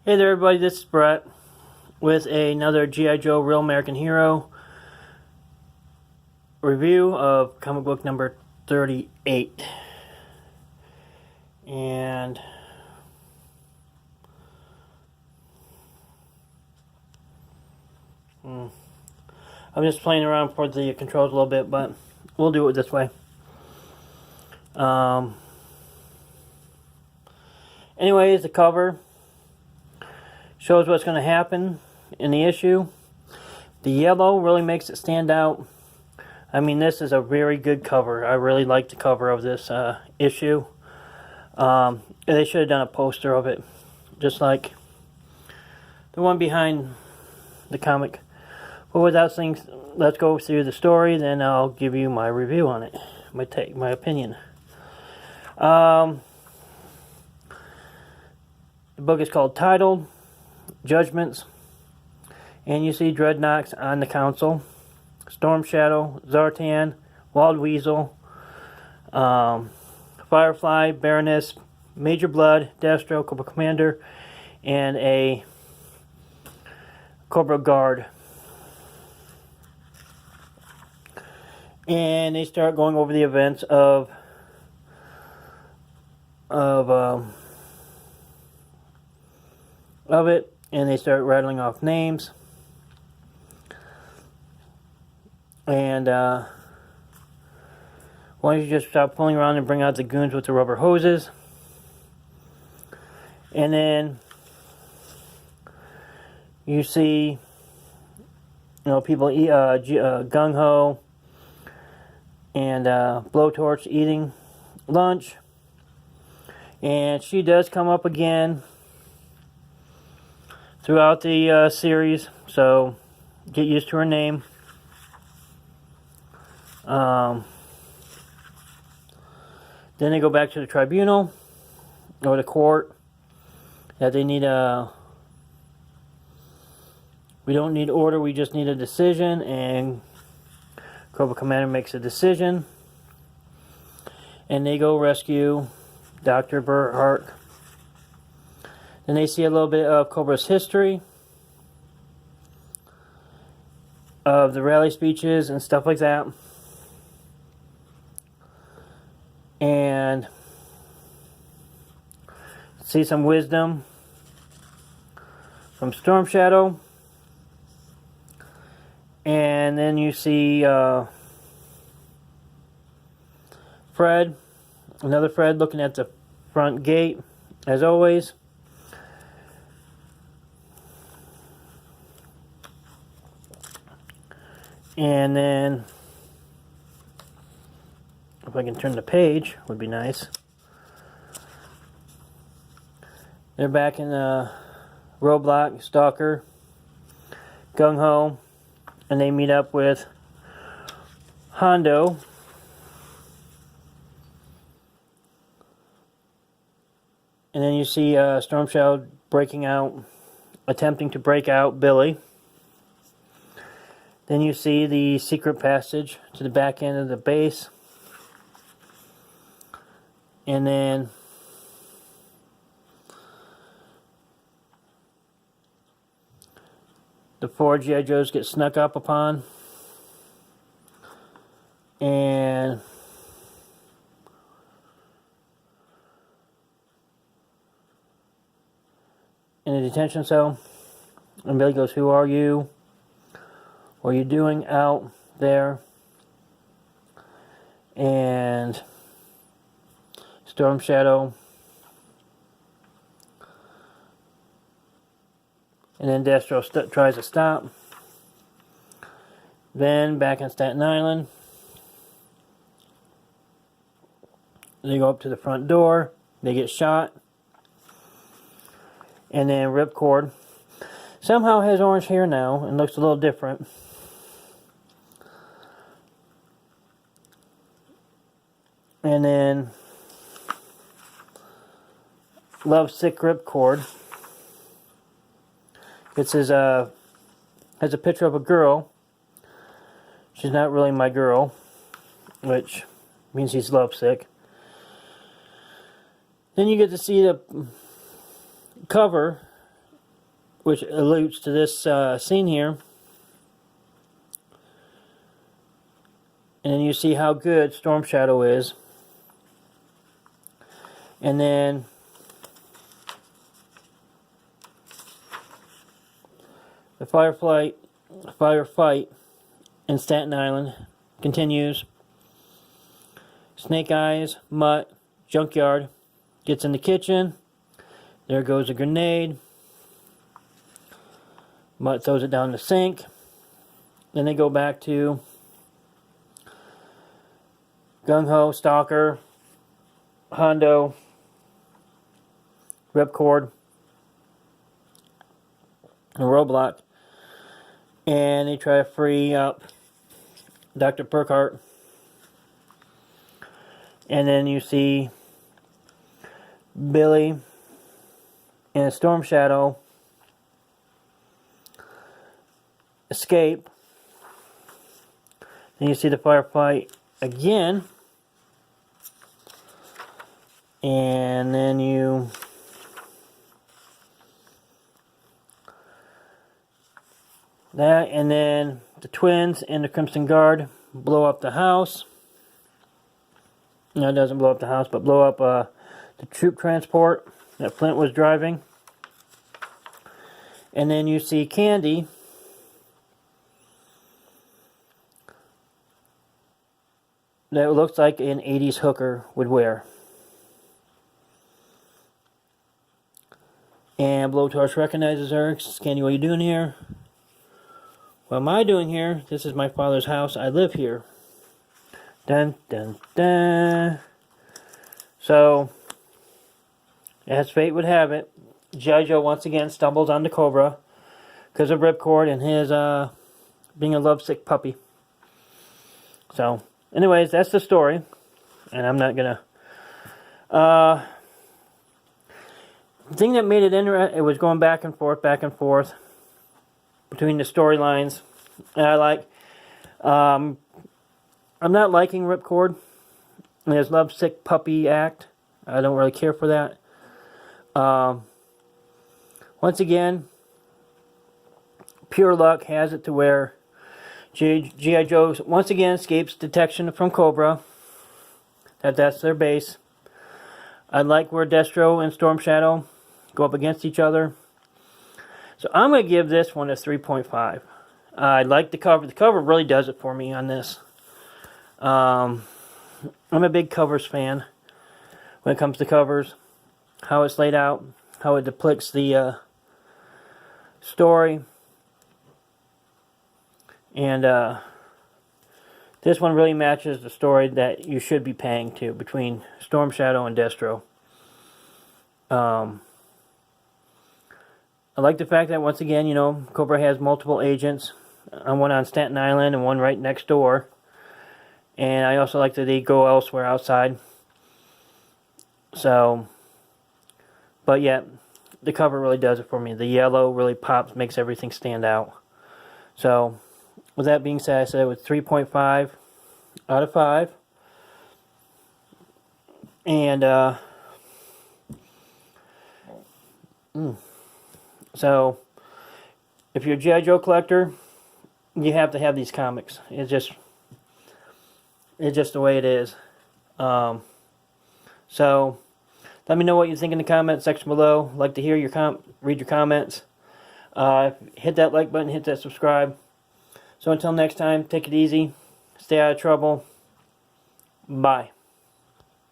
Hey there everybody, this is Brett with another G.I. Joe Real American Hero review of comic book number 38. And I'm just playing around for the controls a little bit, but we'll do it this way. Anyways, the cover shows what's going to happen in the issue. The yellow really makes it stand out. I mean, this is a very good cover. I really like the cover of this issue. They should have done a poster of it, just like the one behind the comic. But without saying, let's go through the story, then I'll give you my review on it, my opinion. The book is called Titled Judgments, and you see Dreadnoks on the council, Storm Shadow, Zartan, Wild Weasel, Firefly, Baroness, Major Blood, Destro, Cobra Commander, and a Cobra Guard. And they start going over the events of it, and they start rattling off names. And why don't you just stop fooling around and bring out the goons with the rubber hoses? And then you see, people eat Gung Ho and Blowtorch eating lunch, and she does come up again throughout the series, so get used to her name. Then they go back to the tribunal, or the court, that they need we don't need order, we just need a decision, and Cobra Commander makes a decision, and they go rescue Dr. Burhart. Then they see a little bit of Cobra's history, of the rally speeches and stuff like that. And see some wisdom from Storm Shadow. And then you see Fred, another Fred, looking at the front gate, as always. And then, if I can turn the page, would be nice. They're back in Roadblock, Stalker, Gung Ho, and they meet up with Hondo. And then you see Storm Shadow attempting to break out Billy. Then you see the secret passage to the back end of the base. And then the 4 G.I. Joes get snuck up upon. And in a detention cell. And Billy goes, "Who are you? What are you doing out there?" And Storm Shadow and then Destro tries to stop. Then back in Staten Island, they go up to the front door, they get shot, and then Ripcord somehow has orange hair now and looks a little different. And then Lovesick Ripcord has a picture of a girl. She's not really my girl, which means he's lovesick. Then you get to see the cover which alludes to this scene here. And then you see how good Storm Shadow is. And then the firefight in Staten Island continues. Snake Eyes, Mutt, Junkyard gets in the kitchen. There goes a grenade. Mutt throws it down the sink. Then they go back to Gung Ho, Stalker, Hondo, Ripcord, and Roadblock. And they try to free up Dr. Burkhart. And then you see Billy and Storm Shadow escape. And you see the firefight again. And then you and then the twins and the Crimson Guard blow up the house. No, it doesn't blow up the house, but blow up the troop transport that Flint was driving. And then you see Candy that looks like an 80s hooker would wear. And Blowtorch recognizes her. Candy, what are you doing here? What am I doing here? This is my father's house. I live here. Dun, dun, dun. So, as fate would have it, G.I. Joe once again stumbles onto Cobra because of Ripcord and his being a lovesick puppy. So, anyways, that's the story. And I'm not gonna... the thing that made it interesting, it was going back and forth between the storylines. And I like... I'm not liking Ripcord and his lovesick puppy act. I don't really care for that. Once again, pure luck has it to where G.I. Joe once again escapes detection from Cobra. That's their base. I like where Destro and Storm Shadow go up against each other. So I'm going to give this one a 3.5. I like the cover. The cover really does it for me on this. I'm a big covers fan when it comes to covers. How it's laid out, how it depicts the story. And this one really matches the story that you should be paying to between Storm Shadow and Destro. I like the fact that once again, you know, Cobra has multiple agents. One on Staten Island and one right next door. And I also like that they go elsewhere outside. So, but yeah, the cover really does it for me. The yellow really pops, makes everything stand out. So, with that being said, I said it was 3.5 out of 5. And, so, if you're a G.I. Joe collector, you have to have these comics. It's just the way it is. So, let me know what you think in the comment section below. I'd like to hear read your comments. Hit that like button, hit that subscribe. So until next time, take it easy, stay out of trouble. Bye.